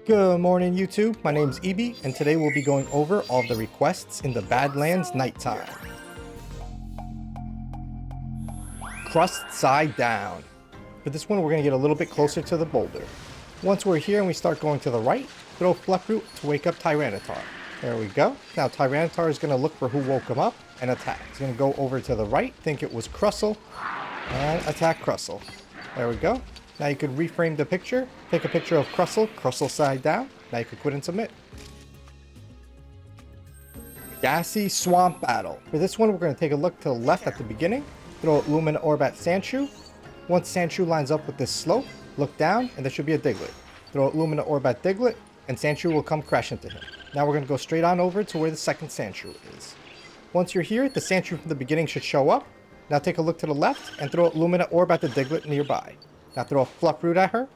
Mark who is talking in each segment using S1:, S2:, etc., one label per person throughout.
S1: Good morning, YouTube. My name's EB, and today we'll be going over all the requests in the Badlands nighttime. Crust-side Down. For this one, we're going to get a little bit closer to the boulder. Once we're here and we start going to the right, throw Fluffroot to wake up Tyranitar. There we go. Now Tyranitar is going to look for who woke him up and attack. He's going to go over to the right, think it was Crustle, and attack Crustle. There we go. Now you could reframe the picture, take a picture of Crustle side down. Now you could quit and submit. Gassy Swamp Battle. For this one, we're going to take a look to the left at the beginning, throw a Lumina Orb at Sandshrew. Once Sandshrew lines up with this slope, look down, and there should be a Diglett. Throw a Lumina Orb at Diglett, and Sandshrew will come crash into him. Now we're going to go straight on over to where the second Sandshrew is. Once you're here, the Sandshrew from the beginning should show up. Now take a look to the left, and throw a Lumina Orb at the Diglett nearby. Now throw a Fluffroot at her,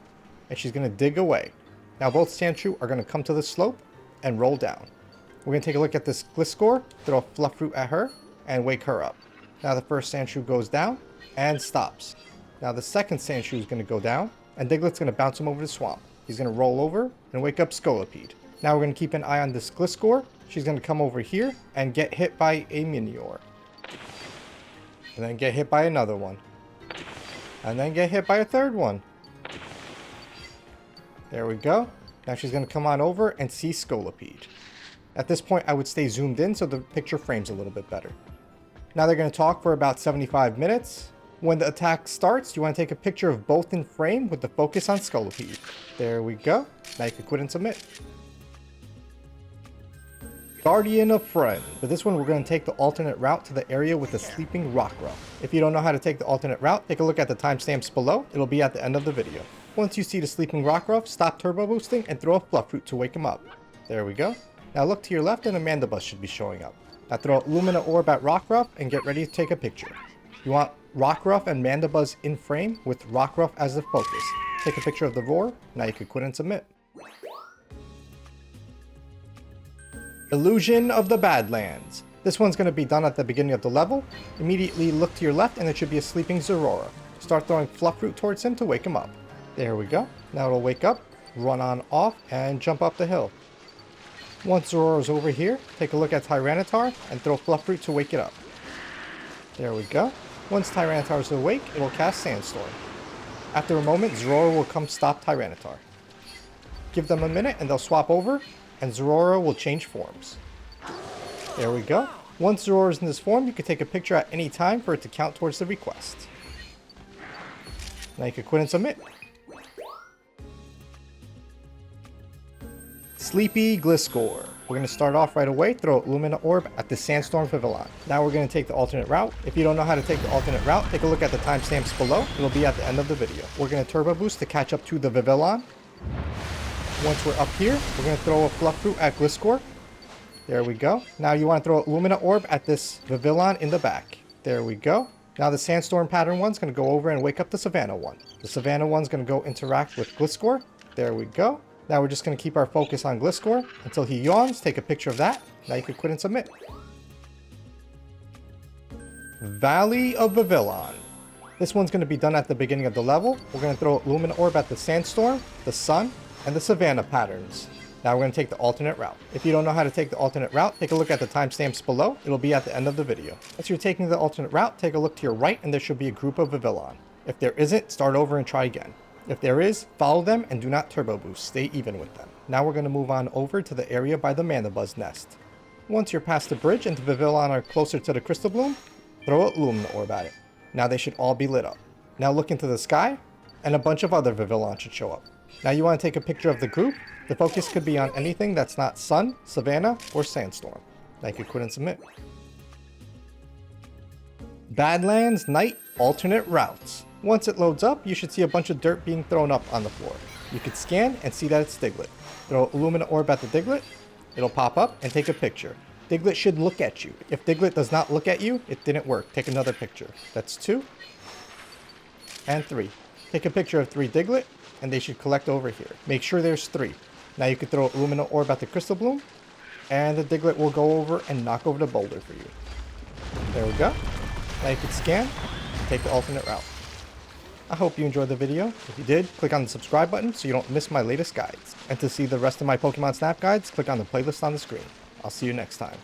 S1: and she's going to dig away. Now both Sandshrew are going to come to the slope and roll down. We're going to take a look at this Gliscor, throw a Fluffroot at her, and wake her up. Now the first Sandshrew goes down and stops. Now the second Sandshrew is going to go down, and Diglett's going to bounce him over the swamp. He's going to roll over and wake up Scolipede. Now we're going to keep an eye on this Gliscor. She's going to come over here and get hit by a Minior. And then get hit by another one. And then get hit by a third one. There we go. Now she's going to come on over and see Scolipede. At this point, I would stay zoomed in so the picture frames a little bit better. Now they're going to talk for about 75 minutes. When the attack starts, you want to take a picture of both in frame with the focus on Scolipede. There we go. Now you can quit and submit. Guardian of Friend. For this one, we're going to take the alternate route to the area with the sleeping Rockruff. If you don't know how to take the alternate route, take a look at the timestamps below. It'll be at the end of the video. Once you see the sleeping Rockruff, stop turbo boosting and throw a Fluffroot to wake him up. There we go. Now look to your left and a Mandibuzz should be showing up. Now throw a Lumina Orb at Rockruff and get ready to take a picture. You want Rockruff and Mandibuzz in frame with Rockruff as the focus. Take a picture of the roar. Now you can quit and submit. Illusion of the Badlands. This one's going to be done at the beginning of the level. Immediately look to your left and there should be a sleeping Zorora. Start throwing Fluffroot towards him to wake him up. There we go. Now it'll wake up, run on off, and jump up the hill. Once Zorora's over here, take a look at Tyranitar and throw Fluffroot to wake it up. There we go. Once Tyranitar's awake, it will cast Sandstorm. After a moment, Zorora will come stop Tyranitar. Give them a minute and they'll swap over, and Zorora will change forms. There we go. Once Zorora's in this form, you can take a picture at any time for it to count towards the request. Now you can quit and submit. Sleepy Gliscor. We're going to start off right away, throw a Lumina Orb at the Sandstorm Vivillon. Now we're going to take the alternate route. If you don't know how to take the alternate route, take a look at the timestamps below. It'll be at the end of the video. We're going to turbo boost to catch up to the Vivillon. Once we're up here, we're going to throw a Fluffroot at Gliscor. There we go. Now you want to throw a Lumina Orb at this Vivillon in the back. There we go. Now the Sandstorm pattern one's going to go over and wake up the Savannah one. The Savannah one's going to go interact with Gliscor. There we go. Now we're just going to keep our focus on Gliscor until he yawns. Take a picture of that. Now you can quit and submit. Valley of Vivillon. This one's going to be done at the beginning of the level. We're going to throw a Lumina Orb at the Sandstorm, the Sun, and the Savannah patterns. Now we're going to take the alternate route. If you don't know how to take the alternate route, take a look at the timestamps below. It'll be at the end of the video. As you're taking the alternate route, take a look to your right and there should be a group of Vivillon. If there isn't, start over and try again. If there is, follow them and do not turbo boost. Stay even with them. Now we're going to move on over to the area by the Mandibuzz nest. Once you're past the bridge and the Vivillon are closer to the Crystal Bloom, throw a Lumina Orb at it. Now they should all be lit up. Now look into the sky and a bunch of other Vivillon should show up. Now you want to take a picture of the group. The focus could be on anything that's not Sun, Savannah, or Sandstorm. Now you can quit and submit. Badlands Night Alternate Routes. Once it loads up, you should see a bunch of dirt being thrown up on the floor. You can scan and see that it's Diglett. Throw a Lumina Orb at the Diglett. It'll pop up and take a picture. Diglett should look at you. If Diglett does not look at you, it didn't work. Take another picture. That's 2 and 3. Take a picture of 3 Diglett and they should collect over here. Make sure there's 3. Now you can throw a Lumina Orb at the Crystal Bloom, and the Diglett will go over and knock over the boulder for you. There we go. Now you can scan and take the alternate route. I hope you enjoyed the video. If you did, click on the subscribe button so you don't miss my latest guides. And to see the rest of my Pokemon Snap guides, click on the playlist on the screen. I'll see you next time.